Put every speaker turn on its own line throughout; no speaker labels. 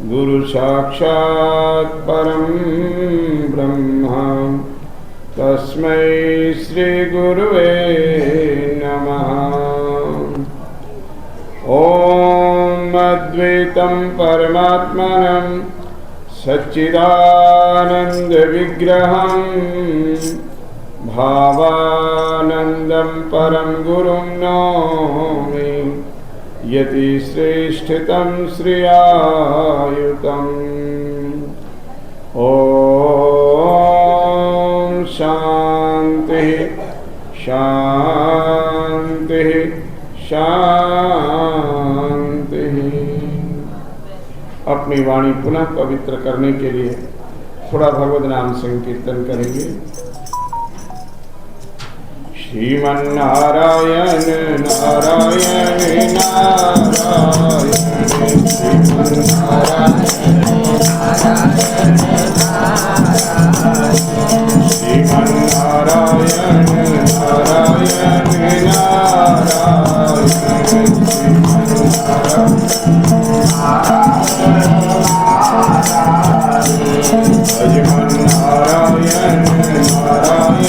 गुरु साक्षात् परम ब्रह्म तस्मै श्री गुरुवे नमः। ओम अद्वैतं परमात्मनं सच्चिदानंद विग्रहं भावानंदं परम गुरुं नौमि यति श्रेष्ठतं श्रियायुतम्। ओम शांति शांति शांति। अपनी वाणी पुनः पवित्र करने के लिए थोड़ा भगवद नाम संकीर्तन करेंगे। श्रीमन्नारायण नारायण नारायण श्रीमन्नारायण श्रीमन्नारायण नारायण नारायण श्रीमन्नारायण नारायण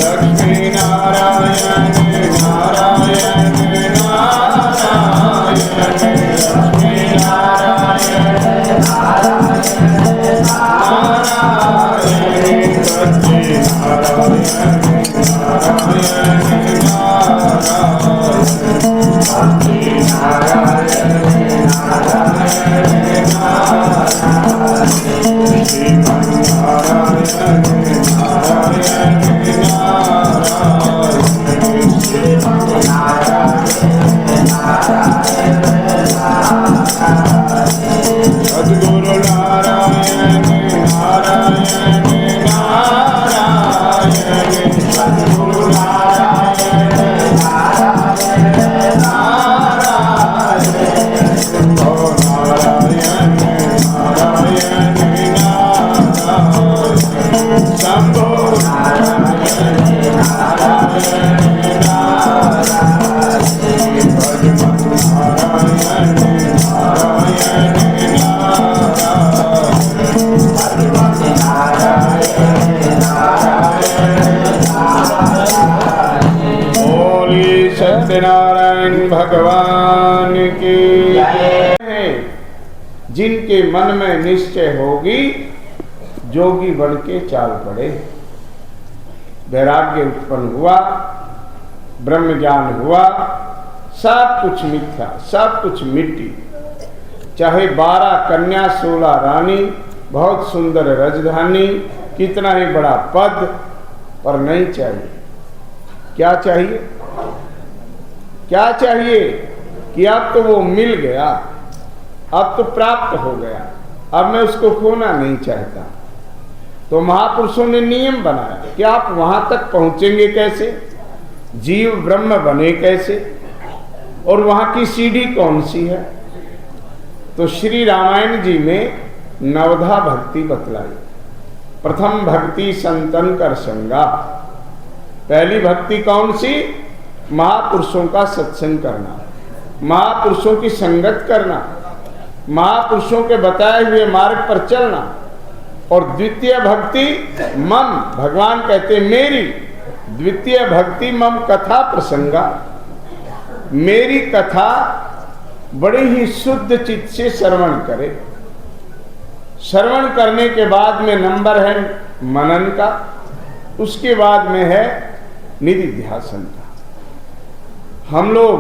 लक्ष्मी नारायण नारायण नारायण लक्ष्मी नारायण नारायण सच्ची नारायण नारायण सद्गुरु नारायण नारायण नारायण सद्गुरु नारायण नारायण नारायण ओ नारायण नारायण नारायण शंभो नारायण नारायण नारायण भजमन नारायण नारायण सत्यनारायण भगवान की है। जिनके मन में निश्चय होगी जोगी बन के चाल पड़े। वैराग्य उत्पन्न हुआ, ब्रह्म ज्ञान हुआ, सब कुछ मिथ्या, सब कुछ मिट्टी। चाहे 12 कन्या 16 रानी, बहुत सुंदर राजधानी, कितना ही बड़ा पद, पर नहीं चाहिए। क्या चाहिए? क्या चाहिए कि अब तो वो मिल गया, अब तो प्राप्त हो गया, अब मैं उसको खोना नहीं चाहता। तो महापुरुषों ने नियम बनाया कि आप वहां तक पहुंचेंगे कैसे, जीव ब्रह्म बने कैसे, और वहां की सीढ़ी कौन सी है। तो श्री रामायण जी में नवधा भक्ति बतलाई। प्रथम भक्ति संतन कर संगा। पहली भक्ति कौन सी? महापुरुषों का सत्संग करना, महापुरुषों की संगत करना, महापुरुषों के बताए हुए मार्ग पर चलना। और द्वितीय भक्ति मम, भगवान कहते मेरी। द्वितीय भक्ति मम कथा प्रसंगा, मेरी कथा बड़े ही शुद्ध चित्त से श्रवण करे। श्रवण करने के बाद में नंबर है मनन का, उसके बाद में है निधिध्यासन का। हम लोग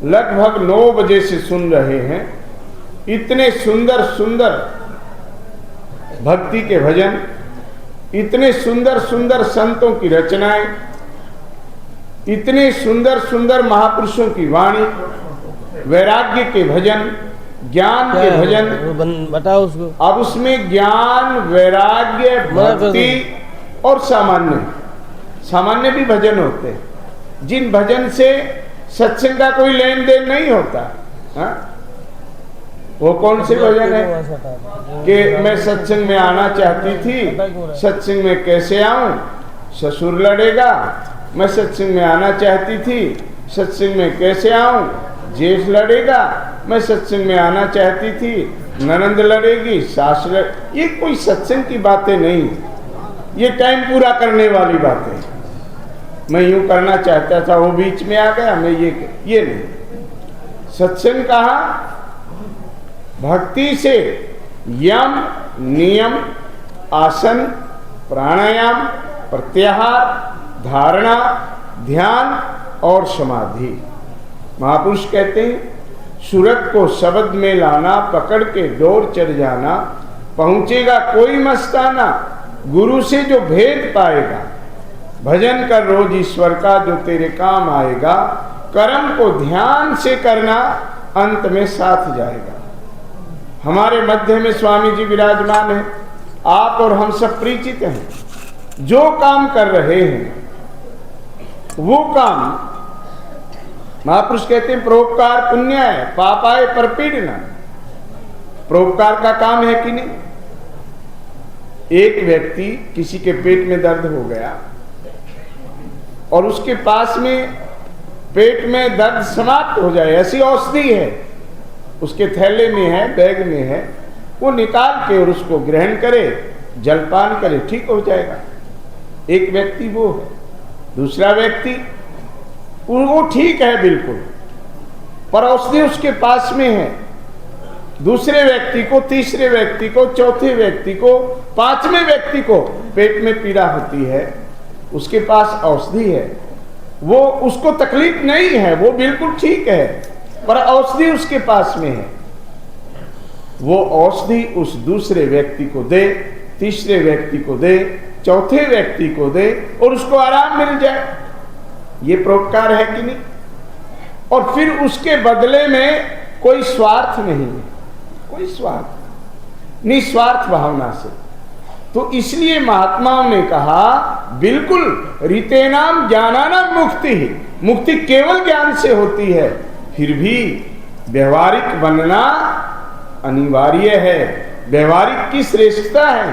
लगभग 9 बजे से सुन रहे हैं। इतने सुंदर सुंदर भक्ति के भजन, इतने सुंदर सुंदर संतों की रचनाएं, इतने सुंदर सुंदर महापुरुषों की वाणी, वैराग्य के भजन, ज्ञान के भजन।
बताओ उसको।
अब उसमें ज्ञान, वैराग्य, भक्ति और सामान्य भी भजन होते हैं, जिन भजन से सत्संग का कोई लेन देन नहीं होता। वो कौन से भजन है कि मैं सत्संग में आना चाहती थी, सत्संग में कैसे आऊं, ससुर लड़ेगा। मैं सत्संग में आना चाहती थी, सत्संग में कैसे आऊं, जेठ लड़ेगा। मैं सत्संग में आना चाहती थी, ननंद लड़ेगी, सास ये कोई सत्संग की बातें नहीं, ये टाइम पूरा करने वाली बातें। मैं यूं करना चाहता था, वो बीच में आ गया, मैं ये नहीं। सत्संग कहा भक्ति से यम, नियम, आसन, प्राणायाम, प्रत्याहार, धारणा, ध्यान और समाधि। महापुरुष कहते हैं सूरत को शब्द में लाना, पकड़ के डोर चढ़ जाना, पहुंचेगा कोई मस्ताना, गुरु से जो भेद पाएगा। भजन कर रोज ईश्वर का, जो तेरे काम आएगा। कर्म को ध्यान से करना, अंत में साथ जाएगा। हमारे मध्य में स्वामी जी विराजमान हैं, आप और हम सब परिचित हैं। जो काम कर रहे हैं वो काम, महापुरुष कहते हैं परोपकार पुण्य है, पापाय परपीड़ना। परोपकार का काम है कि नहीं? एक व्यक्ति किसी के पेट में दर्द हो गया और उसके पास में पेट में दर्द समाप्त हो जाए ऐसी औषधि है, उसके थैले में है, बैग में है, वो निकाल के और उसको ग्रहण करे, जलपान करे, ठीक हो जाएगा। एक व्यक्ति वो है, दूसरा व्यक्ति वो ठीक है बिल्कुल, पर औषधि उसके पास में है। दूसरे व्यक्ति को, तीसरे व्यक्ति को, चौथे व्यक्ति को, पांचवें व्यक्ति को पेट में पीड़ा होती है, उसके पास औषधि है, वो उसको तकलीफ नहीं है, वो बिल्कुल ठीक है, पर औषधि उसके पास में है। वो औषधि उस दूसरे व्यक्ति को दे, तीसरे व्यक्ति को दे, चौथे व्यक्ति को दे और उसको आराम मिल जाए। ये परोपकार है कि नहीं? और फिर उसके बदले में कोई स्वार्थ नहीं है, कोई स्वार्थ, निस्वार्थ भावना से। तो इसलिए महात्माओं ने कहा बिल्कुल रीतेनाम ज्ञानानाम मुक्ति, मुक्ति केवल ज्ञान से होती है। फिर भी व्यवहारिक बनना अनिवार्य है। व्यवहारिक की श्रेष्ठता है,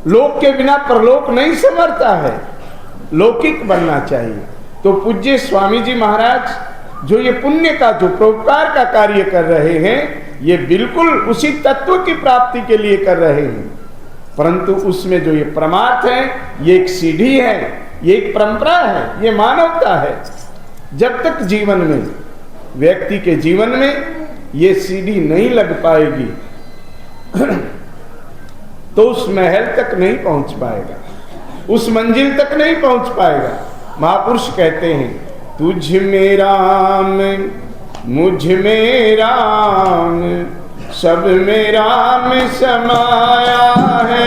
लोक के बिना परलोक नहीं संवरता है, लौकिक बनना चाहिए। तो पूज्य स्वामी जी महाराज जो ये पुण्य का, जो परोपकार का कार्य कर रहे हैं, ये बिल्कुल उसी तत्व की प्राप्ति के लिए कर रहे हैं, परंतु उसमें जो ये परमार्थ है, ये एक सीढ़ी है, ये एक परंपरा है, ये मानवता है। जब तक जीवन में, व्यक्ति के जीवन में ये सीढ़ी नहीं लग पाएगी तो उस महल तक नहीं पहुंच पाएगा, उस मंजिल तक नहीं पहुंच पाएगा। महापुरुष कहते हैं तुझ में राम, मुझ में राम, सब में राम समाया है।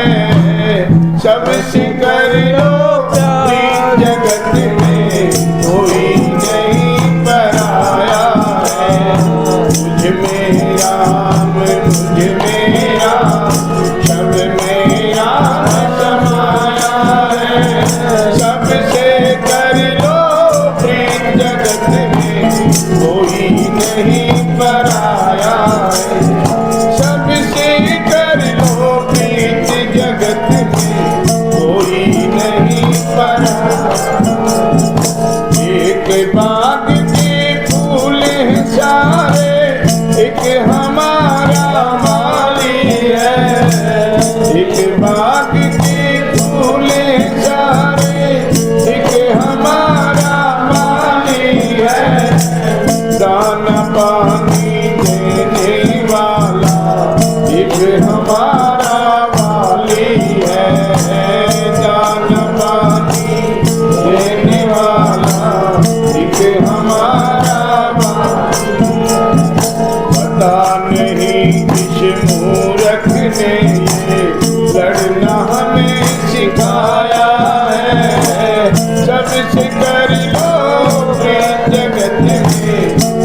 सबसे कर लो प्यार, जगत में कोई नहीं पराया है। मुझ में राम, मुझ में राम, सब में राम समाया है। सबसे कर लो प्रेम, जगत में कोई नहीं पराया है। सबसे कर लो प्रीत, जगत में कोई नहीं पराया। एक बाग के फूल हैं सारे, एक हमारा माली है। एक बाग के फूल हैं सारे, एक हमारा माली है। दाना पानी देने वाला एक हमारा वाली है। दाना पानी देने वाला एक हमारा वाली। पता नहीं किस मूर्ख ने ये लड़ना हमें सिखाया है। सबसे कर लो प्रेम, जगत में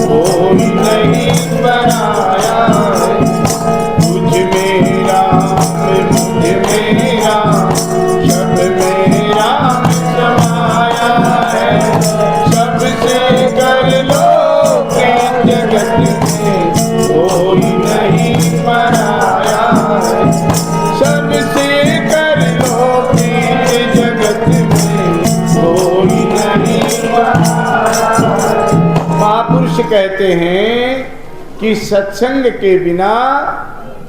कोई नहीं बनाया है। तुझ में राम, मुझ में राम, सब में राम समाया है। सबसे कर लो प्रेम, जगत में कहते हैं कि सत्संग के बिना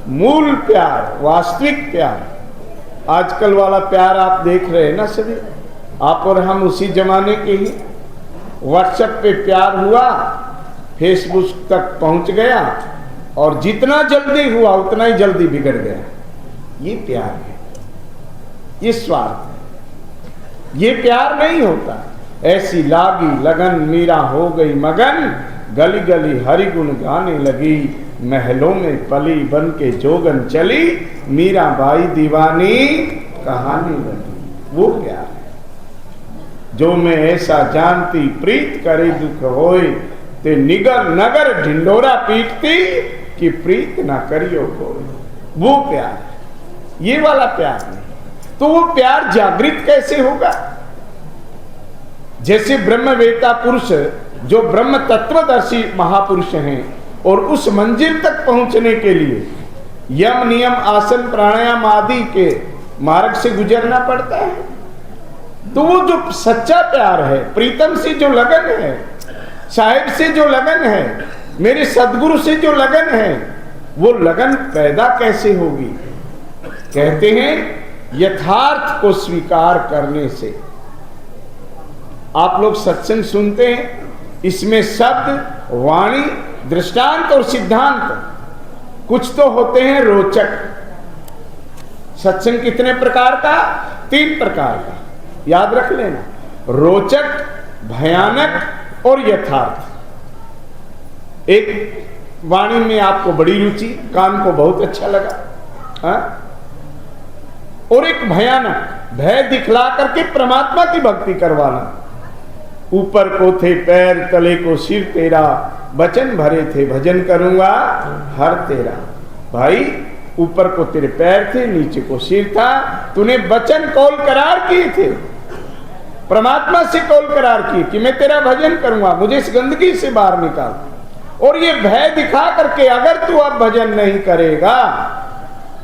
मूल प्यार, वास्तविक प्यार, आजकल वाला प्यार आप देख रहे हैं ना सभी, आप और हम उसी जमाने के ही। व्हाट्सएप पे प्यार हुआ, फेसबुक तक पहुंच गया, और जितना जल्दी हुआ उतना ही जल्दी बिगड़ गया। ये प्यार है, ये स्वार्थ है, ये प्यार नहीं होता। ऐसी लागी लगन मीरा हो गई मगन, गली गली हरि गुण गाने लगी, महलों में पली बन के जोगन चली, मीरा बाई दीवानी कहानी लगी। वो प्यार है। जो मैं ऐसा जानती प्रीत करे दुख होए, ते निगर नगर ढिंडोरा पीटती कि प्रीत ना करियो कोई। वो प्यार है, ये वाला प्यार नहीं। तो वो प्यार जागृत कैसे होगा? जैसे ब्रह्मवेत्ता पुरुष जो ब्रह्म तत्वदर्शी महापुरुष हैं, और उस मंजिल तक पहुंचने के लिए यम नियम आसन प्राणायाम आदि के मार्ग से गुजरना पड़ता है। तो वो जो सच्चा प्यार है, प्रीतम से जो लगन है, साहिब से जो लगन है, मेरे सदगुरु से जो लगन है, वो लगन पैदा कैसे होगी? कहते हैं यथार्थ को स्वीकार करने से। आप लोग सत्संग सुनते हैं, इसमें शब्द, वाणी, दृष्टांत और सिद्धांत कुछ तो होते हैं रोचक। सत्संग कितने प्रकार का? 3 प्रकार का, याद रख लेना। रोचक, भयानक और यथार्थ। एक वाणी में आपको बड़ी रुचि, कान को बहुत अच्छा लगा, हा? और एक भयानक, भय दिखला करके परमात्मा की भक्ति करवाना। ऊपर को थे पैर, तले को सिर तेरा, वचन भरे थे भजन करूंगा हर तेरा। भाई ऊपर को तेरे पैर थे, नीचे को सिर था, तूने वचन कौल करार किए थे, परमात्मा से कौल करार किए कि मैं तेरा भजन करूंगा, मुझे इस गंदगी से बाहर निकाल। और ये भय दिखा करके अगर तू अब भजन नहीं करेगा,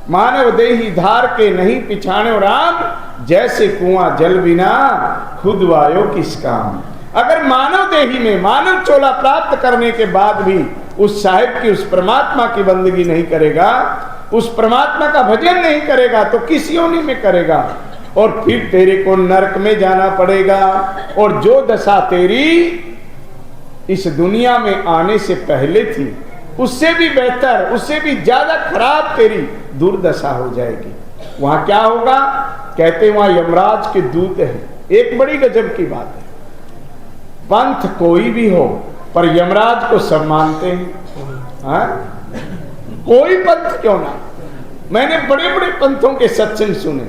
मानव देही धार के नहीं पिछाने राम, जैसे कुआं जल बिना खुद वायो किस काम। अगर मानव देही में मानव चोला प्राप्त करने के बाद भी उस साहिब की, उस परमात्मा की बंदगी नहीं करेगा, उस परमात्मा का भजन नहीं करेगा, तो किस योनि में करेगा? और फिर तेरे को नरक में जाना पड़ेगा। और जो दशा तेरी इस दुनिया में आने से पहले थी, उससे भी बेहतर, उससे भी ज्यादा खराब तेरी दुर्दशा हो जाएगी। वहां क्या होगा? कहते वहां यमराज के दूत है। एक बड़ी गजब की बात है, पंथ कोई भी हो पर यमराज को सब मानते हैं। हाँ? कोई पंथ क्यों ना, मैंने बड़े बड़े पंथों के सत्संग सुने,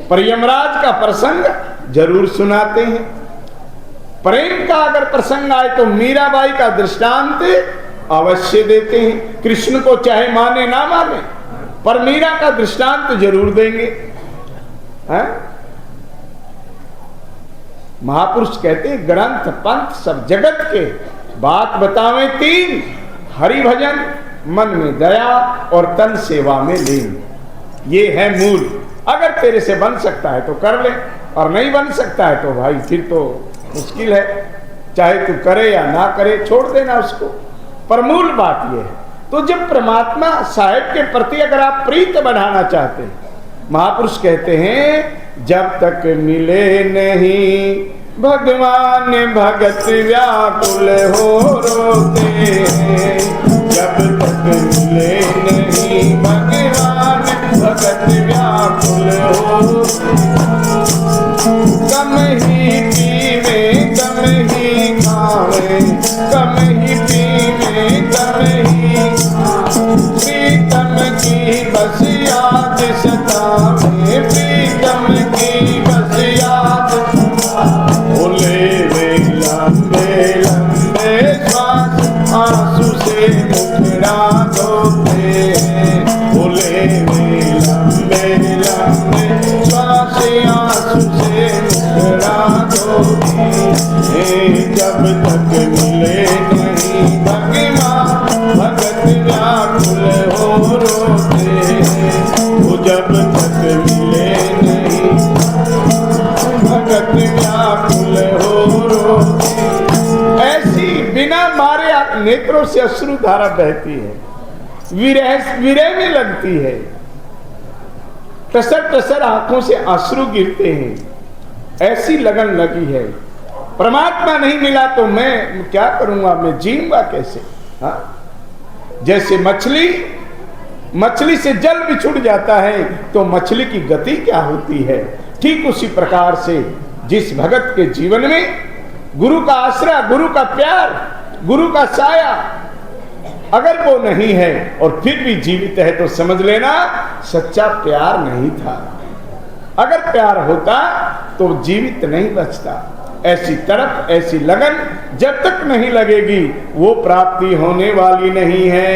पर यमराज का प्रसंग जरूर सुनाते हैं। प्रेम का अगर प्रसंग आए तो मीराबाई का दृष्टांत अवश्य देते हैं। कृष्ण को चाहे माने ना माने, पर मीरा का दृष्टांत जरूर देंगे। है? महापुरुष कहते हैं ग्रंथ पंथ सब जगत के बात बतावे 3, हरि भजन, मन में दया और तन सेवा में लीन। ये है मूल। अगर तेरे से बन सकता है तो कर ले, और नहीं बन सकता है तो भाई फिर तो मुश्किल है। चाहे तू करे या ना करे, छोड़ देना उसको। पर मूल बात यह है। तो जब परमात्मा साहिब के प्रति अगर आप प्रीत बढ़ाना चाहते हैं, महापुरुष कहते हैं जब तक मिले नहीं भगवान भगत व्याकुल हो रोते हैं। जब तक मिले नहीं भगवान भगत व्याकुल हो, कम ही पीवे कम ही खावे, कम ही पीवे कम ही प्रीतम की बस याद सतावे, प्रीतम की बस याद बोले वे लंबे लंबे श्वास आंसू से मुखड़ा धोते हैं। बोले वे लंबे लंबे श्वास आंसू से मुखड़ा धोते हैं। जब तक मिले नहीं भगवान भगत व्याकुल हो रोते हैं। वो जब तक मिले नहीं भगत व्याकुल हो रोते। ऐसी बिना मारे नेत्रों से अश्रु धारा बहती है, विरह में लगती है, टसर टसर आंखों से अश्रु गिरते हैं, ऐसी लगन लगी है। परमात्मा नहीं मिला तो मैं क्या करूंगा, मैं जीऊंगा कैसे? हाँ? जैसे मछली से जल बिछुड़ जाता है तो मछली की गति क्या होती है, ठीक उसी प्रकार से जिस भगत के जीवन में गुरु का आश्रय, गुरु का प्यार, गुरु का साया अगर वो नहीं है और फिर भी जीवित है तो समझ लेना सच्चा प्यार नहीं था। अगर प्यार होता तो जीवित नहीं बचता। ऐसी तरफ ऐसी लगन जब तक नहीं लगेगी वो प्राप्ति होने वाली नहीं है।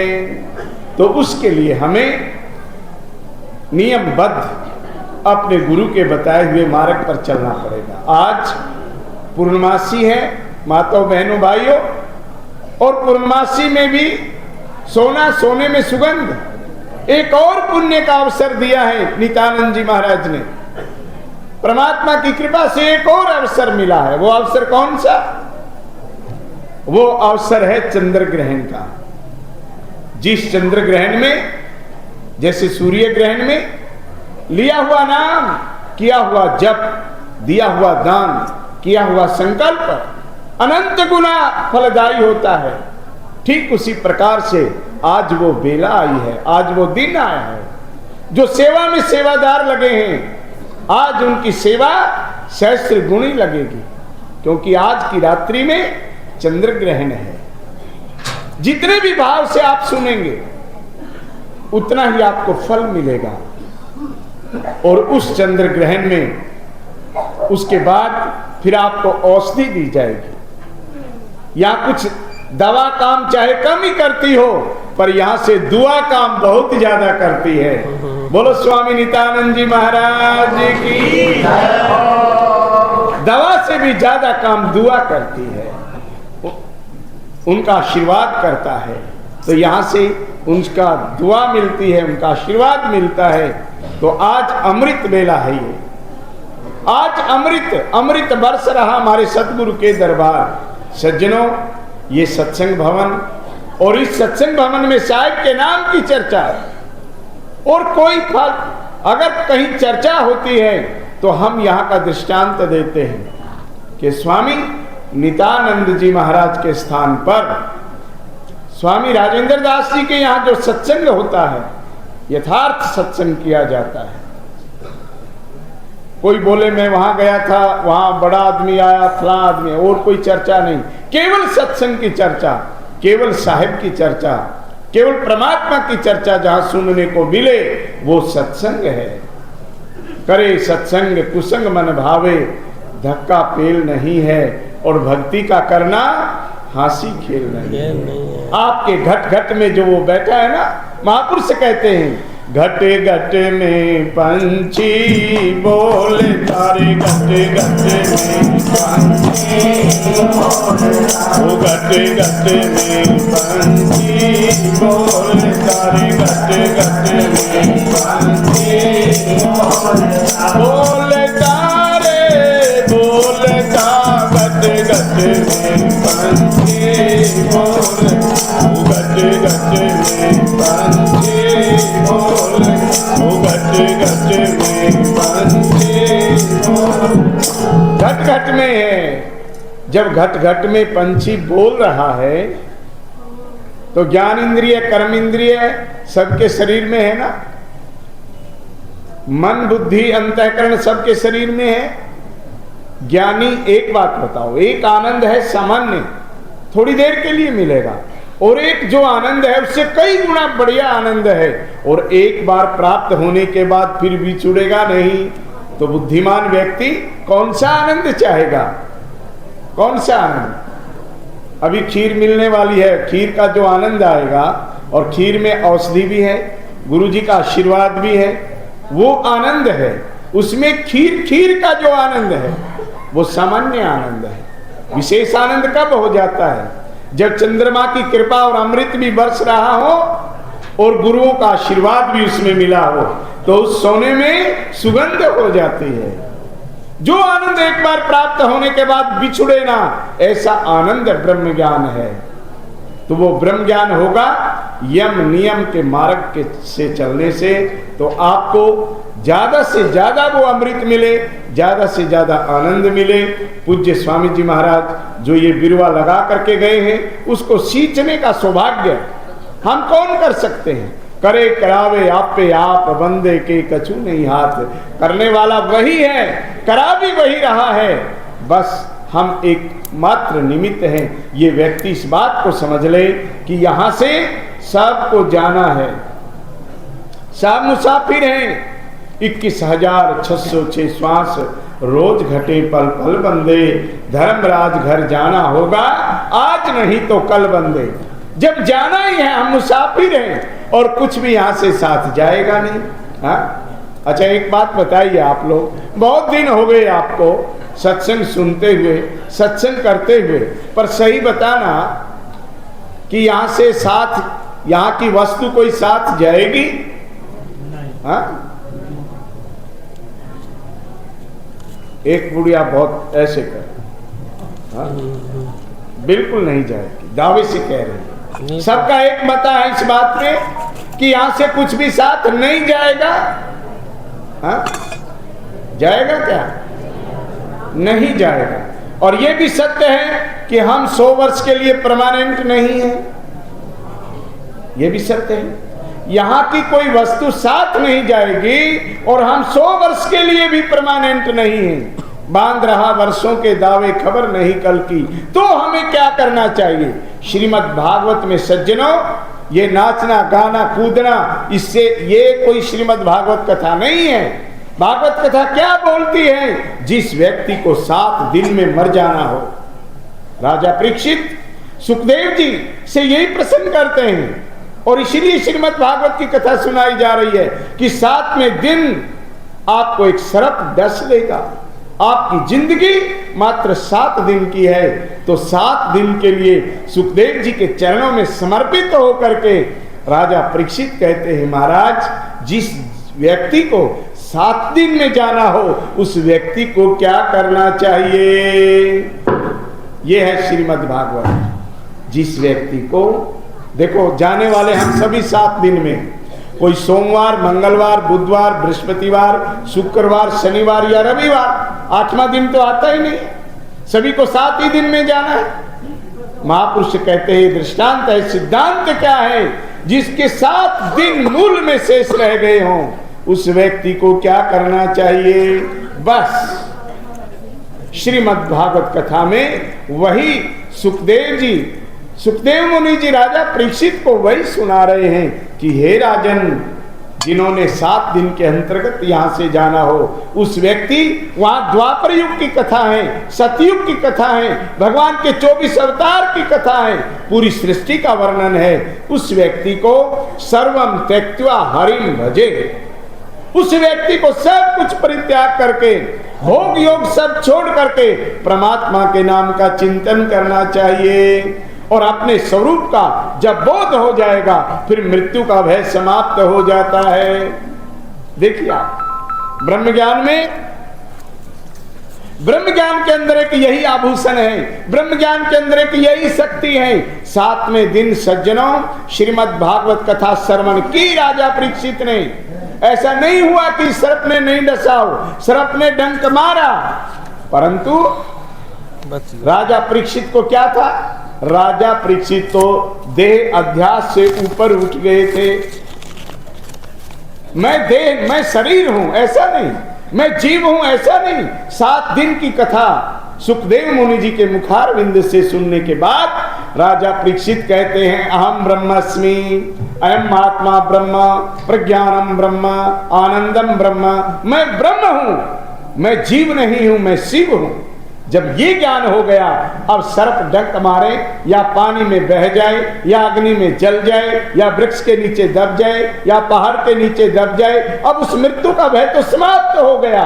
तो उसके लिए हमें नियमबद्ध अपने गुरु के बताए हुए मार्ग पर चलना पड़ेगा। आज पूर्णमासी है माताओं बहनों भाइयों, और पूर्णमासी में भी सोना सोने में सुगंध एक और पुण्य का अवसर दिया है नित्यानंद जी महाराज ने। परमात्मा की कृपा से एक और अवसर मिला है। वो अवसर कौन सा? वो अवसर है चंद्र ग्रहण का। जिस चंद्र ग्रहण में जैसे सूर्य ग्रहण में लिया हुआ नाम, किया हुआ जप, दिया हुआ दान, किया हुआ संकल्प अनंत गुना फलदायी होता है, ठीक उसी प्रकार से आज वो बेला आई है, आज वो दिन आया है। जो सेवा में सेवादार लगे हैं आज उनकी सेवा सहस्त्र गुणी लगेगी, क्योंकि आज की रात्रि में चंद्र ग्रहण है। जितने भी भाव से आप सुनेंगे उतना ही आपको फल मिलेगा। और उस चंद्र ग्रहण में उसके बाद फिर आपको औषधि दी जाएगी। या कुछ दवा काम चाहे कम ही करती हो, पर यहां से दुआ काम बहुत ज्यादा करती है। बोलो स्वामी नित्यानंद जी महाराज की। दवा से भी ज्यादा काम दुआ करती है, उनका आशीर्वाद करता है। तो यहां से उनका दुआ मिलती है, उनका आशीर्वाद मिलता है। तो आज अमृत बेला है ये। आज अमृत बरस रहा हमारे सतगुरु के दरबार। सज्जनों, ये सत्संग भवन, और इस सत्संग भवन में साहिब के नाम की चर्चा और कोई फल अगर कहीं चर्चा होती है तो हम यहाँ का दृष्टांत देते हैं कि स्वामी नित्यानंद जी महाराज के स्थान पर स्वामी राजेंद्र दास जी के यहाँ जो सत्संग होता है, यथार्थ सत्संग किया जाता है। कोई बोले मैं वहां गया था, वहां बड़ा आदमी आया, फला आदमी, और कोई चर्चा नहीं, केवल सत्संग की चर्चा, केवल साहिब की चर्चा, केवल परमात्मा की चर्चा जहां सुनने को मिले वो सत्संग है। करे सत्संग कुसंग मन भावे, धक्का पेल नहीं है, और भक्ति का करना हंसी खेल नहीं है। आपके घट घट में जो वो बैठा है ना, महापुरुष कहते हैं घटे घटे में पंछी बोले तारे, घटे घटे में पंछी वो घटे घटे में पंछी बोले तारे, घटे घटे में पंछी बोले तारे, बोले ता घटे घटे में पंछी बोले, घटे घटे में पंछी बोले, घटे घटे में पंछी घट घट में है। जब घट घट में पंछी बोल रहा है तो ज्ञान इंद्रिय कर्म इंद्रिय सबके शरीर में है ना, मन बुद्धि अंतःकरण सबके शरीर में है। ज्ञानी एक बात बताओ, एक आनंद है सामान्य, थोड़ी देर के लिए मिलेगा, और एक जो आनंद है उससे कई गुना बढ़िया आनंद है, और एक बार प्राप्त होने के बाद फिर भी छूटेगा नहीं। तो बुद्धिमान व्यक्ति कौन सा आनंद चाहेगा? कौन सा आनंद? अभी खीर मिलने वाली है, खीर का जो आनंद आएगा, और खीर में औषधि भी है, गुरुजी का आशीर्वाद भी है, वो आनंद है। उसमें खीर का जो आनंद है वो सामान्य आनंद है। विशेष आनंद कब हो जाता है? जब चंद्रमा की कृपा और अमृत भी बरस रहा हो और गुरुओं का आशीर्वाद भी उसमें मिला हो, तो उस सोने में सुगंध हो जाती है। जो आनंद एक बार प्राप्त होने के बाद बिछुड़े ना, ऐसा आनंद ब्रह्म ज्ञान है। तो वो ब्रह्म ज्ञान होगा यम नियम के मार्ग के से चलने से। तो आपको ज़्यादा से ज़्यादा वो अमृत मिले, ज़्यादा से ज़्यादा आनंद मिले। पूज्य स्वामी जी महाराज जो ये बिरवा लगा करके गए हैं, उसको सींचने का सौभाग्य हम कौन कर सकते हैं? करे करावे आप पे आप, बंदे के कछु नहीं हाथ। करने वाला वही है, करा भी वही रहा है, बस हम एक मात्र निमित्त हैं। ये व्यक्ति इस बात को समझ ले कि यहाँ से सबको जाना है, सब मुसाफिर हैं। 21,606 श्वास रोज घटे पल पल बंदे, धर्मराज घर जाना होगा आज नहीं तो कल बंदे। जब जाना ही है, हम मुसाफिर हैं और कुछ भी यहाँ से साथ जाएगा नहीं। हाँ, अच्छा एक बात बताइए आप लोग, बहुत दिन हो गए आपको सत्संग सुनते हुए, सत्संग करते हुए, पर सही बताना कि यहाँ से साथ, यहाँ की वस्तु कोई साथ जाएगी? हाँ, एक बुढ़िया बहुत ऐसे कर, हाँ? बिल्कुल नहीं जाएगी, दावे से कह रहे हैं। सबका एक मता है इस बात में कि यहाँ से कुछ भी साथ नहीं जाएगा। हाँ? जाएगा क्या? नहीं जाएगा। और ये भी सत्य है कि हम 100 वर्ष के लिए परमानेंट नहीं है, ये भी सत्य है। यहाँ की कोई वस्तु साथ नहीं जाएगी और हम 100 वर्ष के लिए भी परमानेंट नहीं है। बांध रहा वर्षों के दावे, खबर नहीं कल की। तो हमें क्या करना चाहिए? श्रीमद् भागवत में सज्जनों, ये नाचना गाना कूदना, इससे ये कोई श्रीमद् भागवत कथा नहीं है। भागवत कथा क्या बोलती है? जिस व्यक्ति को 7 दिन में मर जाना हो। राजा परीक्षित सुखदेव जी से यही प्रश्न करते हैं और इसीलिए श्रीमद् भागवत की कथा सुनाई जा रही है कि 7वें दिन आपको एक सर्प डस लेगा। आपकी जिंदगी मात्र 7 दिन की है, तो 7 दिन के लिए सुखदेव जी के चरणों में समर्पित होकर के राजा परीक्षित कहते हैं, महाराज जिस व्यक्ति को 7 दिन में जाना हो, उस व्यक्ति को क्या करना चाहिए? यह है श्रीमद् भागवत। जिस व्यक्ति को, देखो जाने वाले हम सभी 7 दिन में, कोई सोमवार, मंगलवार, बुधवार, बृहस्पतिवार, शुक्रवार, शनिवार या रविवार, 8वां दिन तो आता ही नहीं। सभी को 7 ही दिन में जाना है। महापुरुष कहते हैं दृष्टांत है, सिद्धांत क्या है? जिसके 7 दिन मूल में शेष रह गए हों, उस व्यक्ति को क्या करना चाहिए? बस श्रीमद् भागवत कथा में वही सुखदेव मुनि जी राजा परीक्षित को वही सुना रहे हैं कि हे राजन, जिन्होंने 7 दिन के अंतर्गत यहाँ से जाना हो, उस व्यक्ति, वहाँ द्वापर युग की कथा है, सतयुग की कथा है, भगवान के 24 अवतार की कथा है, पूरी सृष्टि का वर्णन है। उस व्यक्ति को सर्वम त्यक्त्वा हरिम भजे, उस व्यक्ति को सब कुछ परित्याग करके, भोग योग सब छोड़ करके परमात्मा के नाम का चिंतन करना चाहिए। और अपने स्वरूप का जब बोध हो जाएगा, फिर मृत्यु का भय समाप्त हो जाता है। देखिए आप ब्रह्म ज्ञान में, ब्रह्म ज्ञान के अंदर एक यही आभूषण है, ब्रह्म ज्ञान के अंदर एक यही शक्ति है। 7वें दिन सज्जनों श्रीमद् भागवत कथा श्रवण की राजा परीक्षित ने। ऐसा नहीं हुआ कि सर्प ने नहीं डसा हो, सर्प ने डंक मारा, परंतु राजा परीक्षित को क्या था? राजा परीक्षित तो देह अध्यास से ऊपर उठ गए थे। मैं शरीर हूं ऐसा नहीं, मैं जीव हूं ऐसा नहीं। 7 दिन की कथा सुखदेव मुनि जी के मुखारविंद से सुनने के बाद राजा परीक्षित कहते हैं, अहम ब्रह्मस्मि, अयम आत्मा ब्रह्म, प्रज्ञानम ब्रह्म, आनंदम ब्रह्म। मैं ब्रह्म हूं, मैं जीव नहीं हूं, मैं शिव हूं। जब ये ज्ञान हो गया, अब सर्प डंक मारे या पानी में बह जाए या अग्नि में जल जाए या वृक्ष के नीचे दब जाए या पहाड़ के नीचे दब जाए, अब उस मृत्यु का भय तो समाप्त हो गया।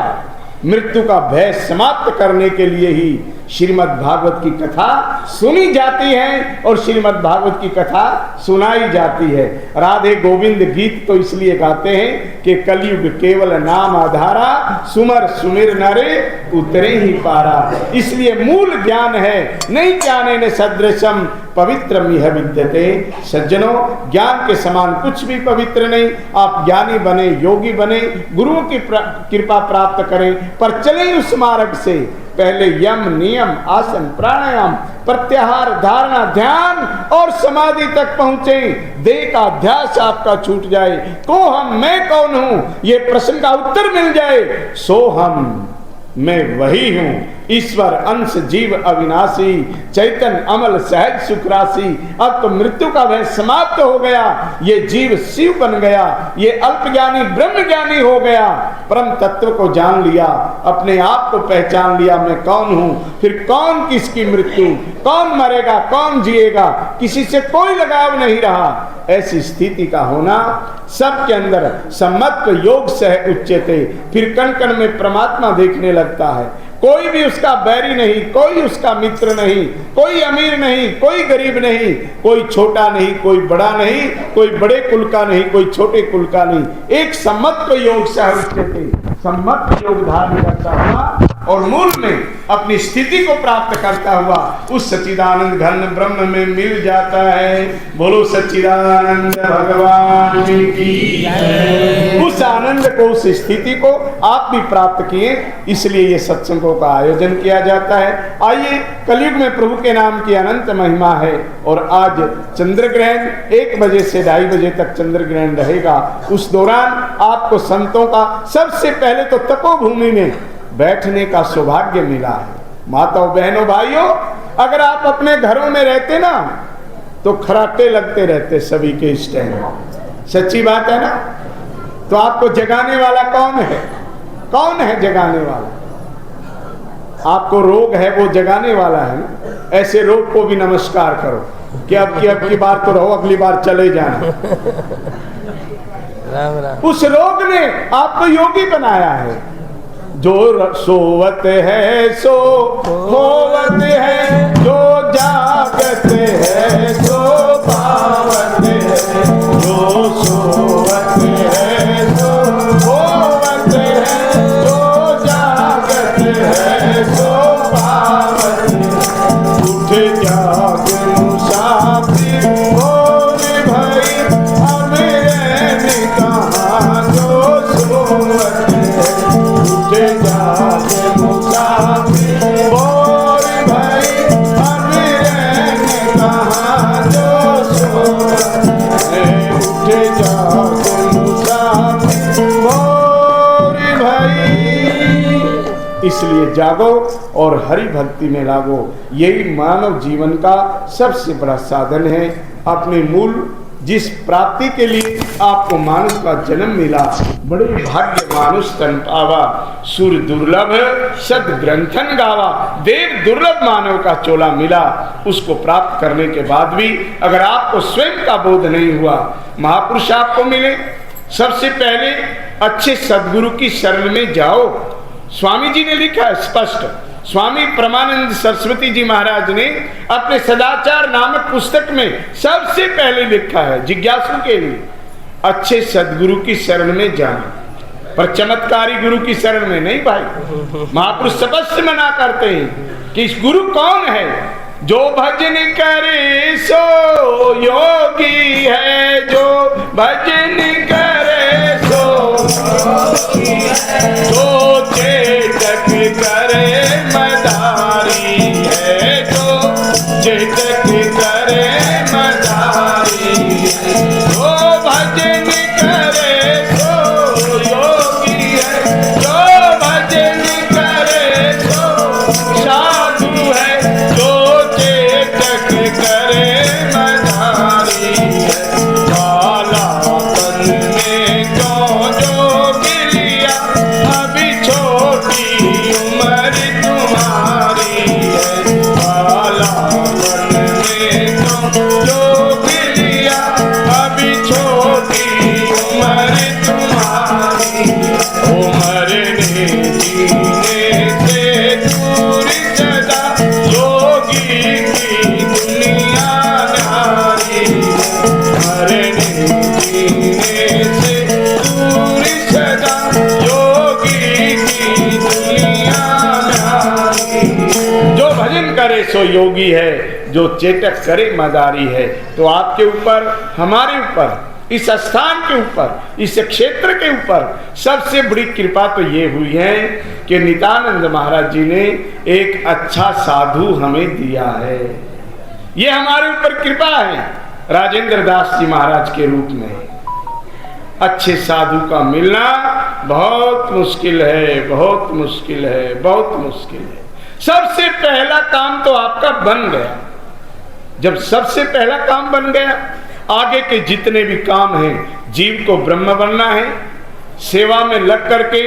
मृत्यु का भय समाप्त करने के लिए ही श्रीमद् भागवत की कथा सुनी जाती है और श्रीमद् भागवत की कथा सुनाई जाती है। राधे गोविंद गीत तो इसलिए गाते हैं कि कलयुग केवल नाम आधारा, सुमर सुमिर नरे उतरे ही पारा। इसलिए मूल ज्ञान है, नहीं ज्ञाने न सदृशम पवित्रमिह विद्यते। सज्जनों, ज्ञान के समान कुछ भी पवित्र नहीं। आप ज्ञानी बने, योगी बने, गुरुओं की कृपा प्राप्त करें, पर चले उस मार्ग से। पहले यम, नियम, आसन, प्राणायाम, प्रत्याहार, धारणा, ध्यान और समाधि तक पहुंचे। देह का अध्यास आपका छूट जाए। को हम, मैं कौन हूं, ये प्रश्न का उत्तर मिल जाए। सो हम, मैं वही हूं, ईश्वर अंश जीव अविनाशी, चैतन्य अमल सहज सुख राशि। अब तो मृत्यु का भय समाप्त हो गया। ये जीव शिव बन गया, ये अल्पज्ञानी ब्रह्म ज्ञानी हो गया। परम तत्व को जान लिया, अपने आप को पहचान लिया, मैं कौन हूं। फिर कौन किसकी मृत्यु, कौन मरेगा, कौन जिएगा, किसी से कोई लगाव नहीं रहा। ऐसी स्थिति का होना सबके अंदर सम्मत योग सह उच्चते। फिर कण कण में परमात्मा देखने लगता है। कोई भी उसका बैरी नहीं, कोई उसका मित्र नहीं, कोई अमीर नहीं, कोई गरीब नहीं, कोई छोटा नहीं, कोई बड़ा नहीं, कोई बड़े कुल का नहीं, कोई छोटे कुल का नहीं। एक सम्मत योग सह उच्चते, सम्मत योग धारण करता हुआ और मूल में अपनी स्थिति को प्राप्त करता हुआ उस सच्चिदानंद घन ब्रह्म में मिल जाता है। बोलो सच्चिदानंद भगवान की जय। उस आनंद को, उस स्थिति को आप भी प्राप्त किए, इसलिए ये सत्संगों का आयोजन किया जाता है। आइए, कलयुग में प्रभु के नाम की अनंत महिमा है। और आज चंद्र ग्रहण 1 बजे से 2:30 बजे तक चंद्र ग्रहण रहेगा। उस दौरान आपको संतों का सबसे पहले तो तपोभूमि में बैठने का सौभाग्य मिला है। माताओं, बहनों, भाइयों, अगर आप अपने घरों में रहते ना तो खराटे लगते रहते सभी के इस टाइम। सच्ची बात है ना। तो आपको जगाने वाला कौन है? कौन है जगाने वाला? आपको रोग है, वो जगाने वाला है ना। ऐसे रोग को भी नमस्कार करो कि अब की बार तो रहो, अगली बार चले जाना।
राम राम।
उस रोग ने आपको योगी बनाया है। जो सोवत है सो होवत है, जो जागत है सो पावत है। जो सोवत है सो होवत है, जो जागत है सो पावत है। उठ जाग मुसाफिर और भाई, अब रहने कहाँ जो सोवत है। उठ जाके मुसाफिर और भाई, अब रहने कहाँ जो सोवत है। उठ जाके मुसाफिर और भाई। इसलिए जागो और हरि भक्ति में लागो। यही मानव जीवन का सबसे बड़ा साधन है। अपने मूल जिस प्राप्ति के लिए आपको मानुष का जन्म मिला, बड़े भाग्य मानुष तन पावा। सूर्य दुर्लभ सद ग्रंथन गावा। देव दुर्लभ मानव का चोला मिला। उसको प्राप्त करने के बाद भी अगर आपको स्वयं का बोध नहीं हुआ, महापुरुष आपको मिले, सबसे पहले अच्छे सदगुरु की शरण में जाओ। स्वामी जी ने लिखा है स्पष्ट। स्वामी परमानंद सरस्वती जी महाराज ने अपने सदाचार नामक पुस्तक में सबसे पहले लिखा है जिज्ञासु के लिए, अच्छे सदगुरु की शरण में जाना, पर चमत्कारी गुरु की शरण में नहीं भाई। महापुरुष स्पष्ट मना करते हैं कि इस गुरु कौन है? जो भजन करे सो योगी है, जो भजन करे सो योगी है, जो चेतक करे मदारी है, जो चेतक करे मदारी है। जो भजन करे सो योगी है, जो भजन करे सो साधु है, जो चेतक करे मदारी है। कालापन में क्यों जोगी लिया, अभी छोटी उम्र तुम्हारी है। कालापन में क्यों जोगी लिया, अभी छोटी उम्र तुम्हारी। उम्र जीने से दूर सदा, योगी की दुनिया न्यारी। मरने जीने से दूर सदा, योगी की दुनिया न्यारी। जो भजन करे सो योगी है, जो चेटक करे मदारी है। तो आपके ऊपर, हमारे ऊपर, इस स्थान के ऊपर, इस क्षेत्र के ऊपर सबसे बड़ी कृपा तो ये हुई है कि नित्यानंद महाराज जी ने एक अच्छा साधु हमें दिया है। ये हमारे ऊपर कृपा है राजेंद्र दास जी महाराज के रूप में। अच्छे साधु का मिलना बहुत मुश्किल है, बहुत मुश्किल है, बहुत मुश्किल है। सबसे पहला काम तो आपका बन गया। जब सबसे पहला काम बन गया, आगे के जितने भी काम हैं, जीव को ब्रह्म बनना है, सेवा में लग करके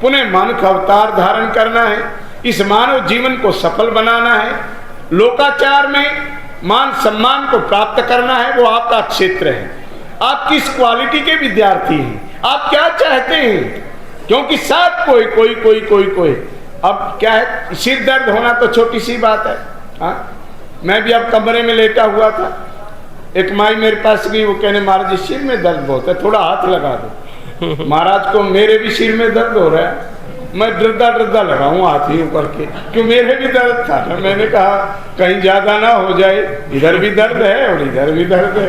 पुनः मानव का अवतार धारण करना है, इस मानव जीवन को सफल बनाना है, लोकाचार में मान सम्मान को प्राप्त करना है, वो आपका क्षेत्र है। आप किस क्वालिटी के विद्यार्थी हैं, आप क्या चाहते हैं? क्योंकि सब कोई अब क्या है, सिर दर्द होना तो छोटी सी बात है। हाँ, मैं भी अब कमरे में लेटा हुआ था, एक माई मेरे पास गई, वो कहने महाराज जी सिर में दर्द बहुत है, थोड़ा हाथ लगा दो। महाराज को मेरे भी सिर में दर्द हो रहा है, मैं डरदा लगाऊं हाथ ही ऊपर के, क्यों मेरे भी दर्द था ना। मैंने कहा कहीं ज्यादा ना हो जाए, इधर भी दर्द है और इधर भी दर्द है।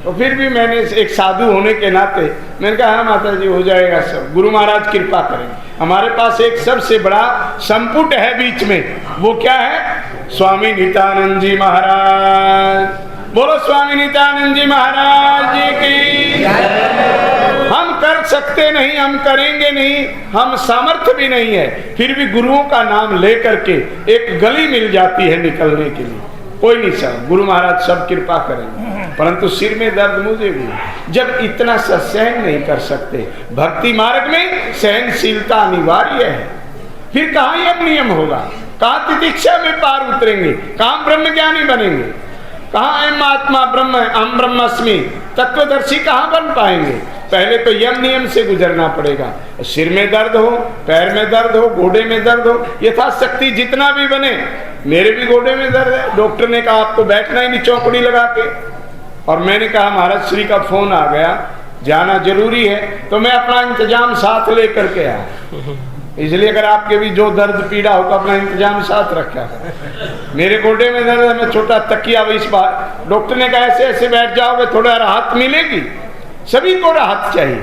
तो फिर भी मैंने एक साधु होने के नाते मैंने कहा हाँ माता जी हो जाएगा सब, गुरु महाराज कृपा करें। हमारे पास एक सबसे बड़ा संपुट है बीच में, वो क्या है? स्वामी नित्यानंद जी महाराज। बोलो स्वामी नित्यानंद जी महाराज जी की। हम कर सकते नहीं, हम करेंगे नहीं, हम सामर्थ्य भी नहीं है, फिर भी गुरुओं का नाम लेकर के एक गली मिल जाती है निकलने के लिए। कोई नहीं सर, गुरु महाराज सब कृपा करेंगे, परंतु सिर में दर्द मुझे भी, जब इतना सा सहन नहीं कर सकते। भक्ति मार्ग में सहनशीलता अनिवार्य है। फिर कहाँ यम नियम होगा, कहाँ तितिक्षा में पार उतरेंगे, कहाँ ब्रह्म ज्ञानी बनेंगे, कहाँ एम आत्मा ब्रह्म अहम ब्रह्मास्मि तत्वदर्शी कहाँ बन पाएंगे? पहले तो यम नियम से गुजरना पड़ेगा। सिर में दर्द हो, पैर में दर्द हो, गोडे में दर्द हो, यथाशक्ति जितना भी बने। मेरे भी गोडे में दर्द है, डॉक्टर ने कहा आपको बैठना ही नहीं चौकड़ी लगा के, और मैंने कहा महाराज श्री का फोन आ गया, जाना जरूरी है, तो मैं अपना इंतजाम साथ लेकर के आया। इसलिए अगर आपके भी जो दर्द पीड़ा हो तो अपना इंतजाम साथ रखा। मेरे गोडे में दर्द है, मैं छोटा तकिया इस बार डॉक्टर ने कहा ऐसे ऐसे बैठ जाओगे थोड़ा राहत मिलेगी। सभी को राहत चाहिए,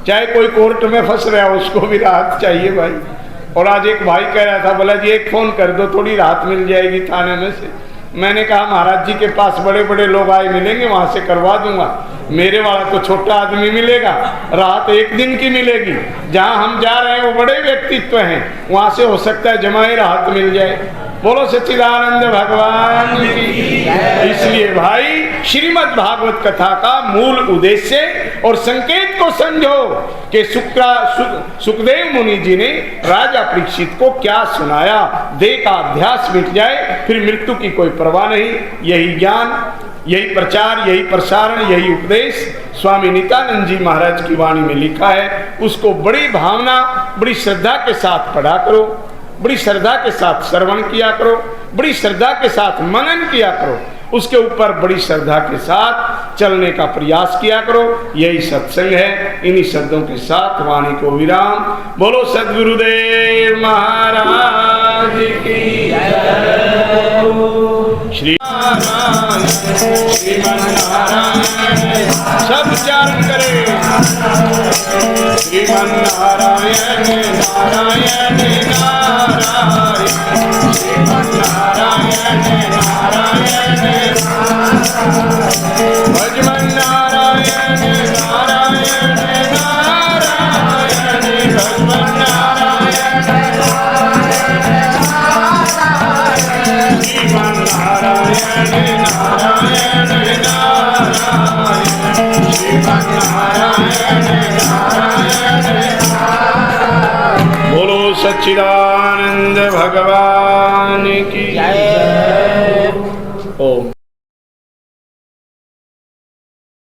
चाहे कोई कोर्ट में फंस रहा हो उसको भी राहत चाहिए भाई। और आज एक भाई कह रहा था, बोला जी एक फोन कर दो थोड़ी राहत मिल जाएगी थाने में से। मैंने कहा महाराज जी के पास बड़े बड़े लोग आए मिलेंगे, वहां से करवा दूंगा। मेरे वाला तो छोटा आदमी मिलेगा, राहत एक दिन की मिलेगी। जहां हम जा रहे हैं वो बड़े व्यक्तित्व हैं, वहां से हो सकता है जमाई राहत मिल जाए। बोलो सच्चिदानंद भगवान की। इसलिए भाई श्रीमद् भागवत कथा का मूल उद्देश्य और संकेत को समझो कि सुखदेव मुनि जी ने राजा परीक्षित को क्या सुनाया। देह का अध्यास मिट जाए, फिर मृत्यु की कोई परवाह नहीं। यही ज्ञान, यही प्रचार, यही प्रसारण, यही उपदेश स्वामी नित्यानंद जी महाराज की वाणी में लिखा है। उसको बड़ी भावना, बड़ी श्रद्धा के साथ पढ़ा करो, बड़ी श्रद्धा के साथ श्रवण किया करो, बड़ी श्रद्धा के साथ मनन किया करो, उसके ऊपर बड़ी श्रद्धा के साथ चलने का प्रयास किया करो। यही सत्संग है। इन्हीं शब्दों के साथ वाणी को विराम। बोलो सद्गुरुदेव महाराज की श्री श्रीमन्नारायण। सब उच्चारण करें। श्रीमन्नारायण नारायण नारायण, श्रीमन्नारायण नारायण भजमन नारायण नारायण नारायण भजमन नारायण श्रीमन नारायण नारायण नारायण श्रीमन नारायण नारायण। बोलो सच्चिदानंद भगवान की जय।